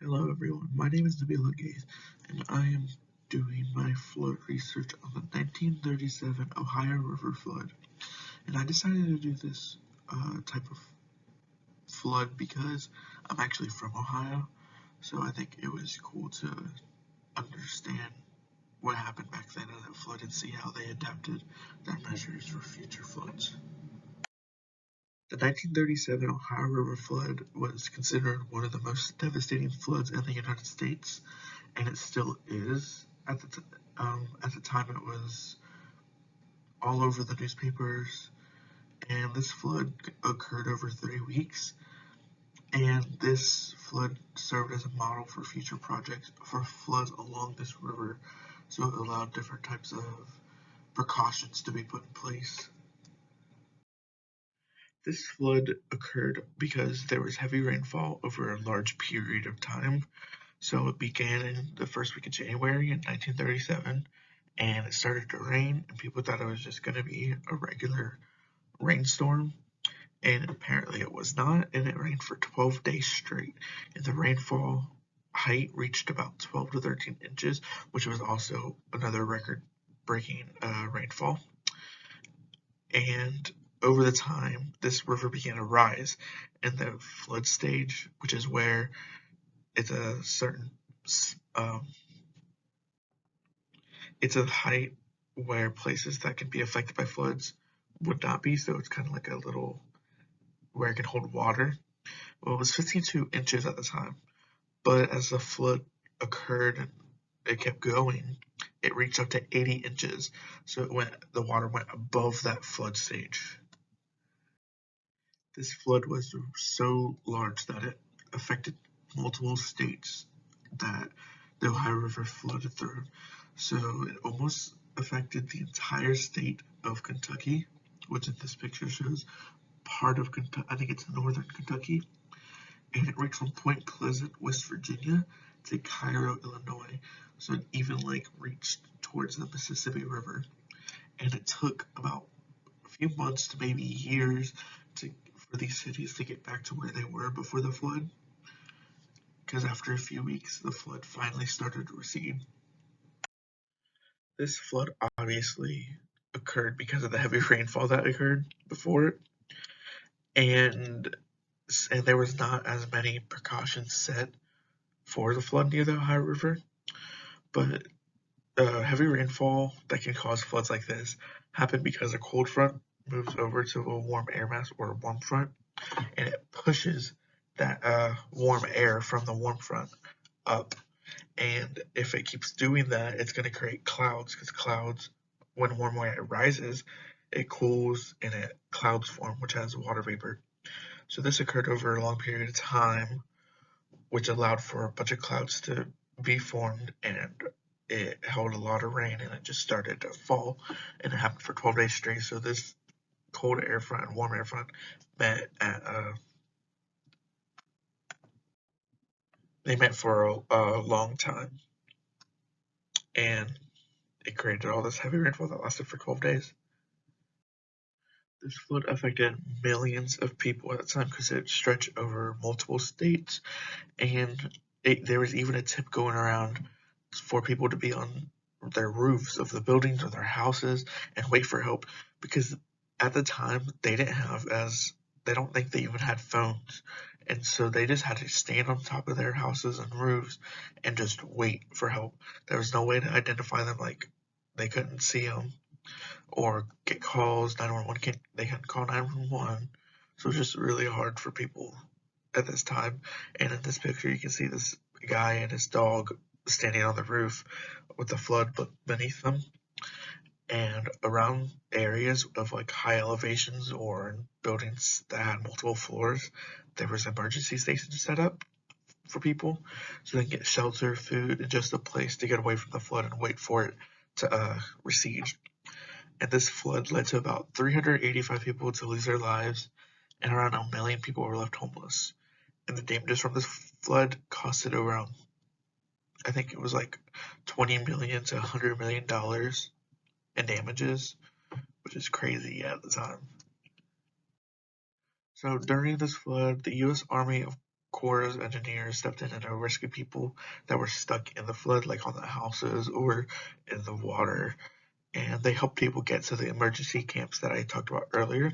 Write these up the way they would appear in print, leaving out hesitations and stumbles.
Hello everyone, my name is Nabila Gaze, and I am doing my flood research on the 1937 Ohio River flood. And I decided to do this type of flood because I'm actually from Ohio, so I think it was cool to understand what happened back then in that flood and see how they adapted their measures for future floods. The 1937 Ohio River flood was considered one of the most devastating floods in the United States, and it still is. At the time, it was all over the newspapers, and this flood occurred over 3 weeks. And this flood served as a model for future projects for floods along this river, so it allowed different types of precautions to be put in place. This flood occurred because there was heavy rainfall over a large period of time. So it began in the first week of January in 1937, and it started to rain, and people thought it was just going to be a regular rainstorm, and apparently it was not, and it rained for 12 days straight, and the rainfall height reached about 12 to 13 inches, which was also another record-breaking rainfall. And over the time, this river began to rise in the flood stage, which is where it's a certain um, it's a height where places that can be affected by floods would not be, so it's kind of like a little where it can hold water. Well, it was 52 inches at the time, but as the flood occurred and it kept going, it reached up to 80 inches, so the water went above that flood stage. This flood was so large that it affected multiple states that the Ohio River flooded through. So it almost affected the entire state of Kentucky, which in this picture shows part of Kentucky. I think it's northern Kentucky, and it reached from Point Pleasant, West Virginia, to Cairo, Illinois. So it even reached towards the Mississippi River, and it took about a few months to maybe years for these cities to get back to where they were before the flood, because after a few weeks, the flood finally started to recede. This flood obviously occurred because of the heavy rainfall that occurred before it, and there was not as many precautions set for the flood near the Ohio River, but heavy rainfall that can cause floods like this happen because a cold front moves over to a warm air mass or a warm front, and it pushes that warm air from the warm front up. And if it keeps doing that, it's going to create clouds, because clouds, when warm air rises, it cools and clouds form, which has water vapor. So this occurred over a long period of time, which allowed for a bunch of clouds to be formed, and it held a lot of rain, and it just started to fall, and it happened for 12 days straight. So this cold air front and warm air front met at they met for a long time, and it created all this heavy rainfall that lasted for 12 days. This flood affected millions of people at the time because it stretched over multiple states, and there was even a tip going around for people to be on their roofs of the buildings or their houses and wait for help, because at the time they don't think they even had phones, and so they just had to stand on top of their houses and roofs and just wait for help. There was no way to identify them, like they couldn't see them or get calls. 911 they couldn't call 911, so it was just really hard for people at this time. And in this picture, you can see this guy and his dog standing on the roof with the flood beneath them. And around areas of high elevations or buildings that had multiple floors, there was emergency stations set up for people so they can get shelter, food, and just a place to get away from the flood and wait for it to recede. And this flood led to about 385 people to lose their lives, and around a million people were left homeless. And the damages from this flood costed around, I think it was 20 million to $100 million in damages, which is crazy at the time. So during this flood, the U.S. Army, of Corps of Engineers stepped in and rescued people that were stuck in the flood, like on the houses or in the water. And they helped people get to the emergency camps that I talked about earlier.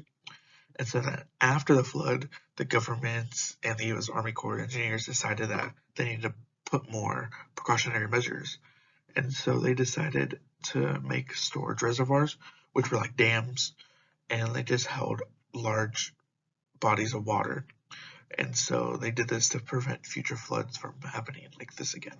And so then after the flood, the government and the U.S. Army Corps of Engineers decided that they needed to put more precautionary measures. And so they decided to make storage reservoirs, which were like dams, and they just held large bodies of water. And so they did this to prevent future floods from happening like this again.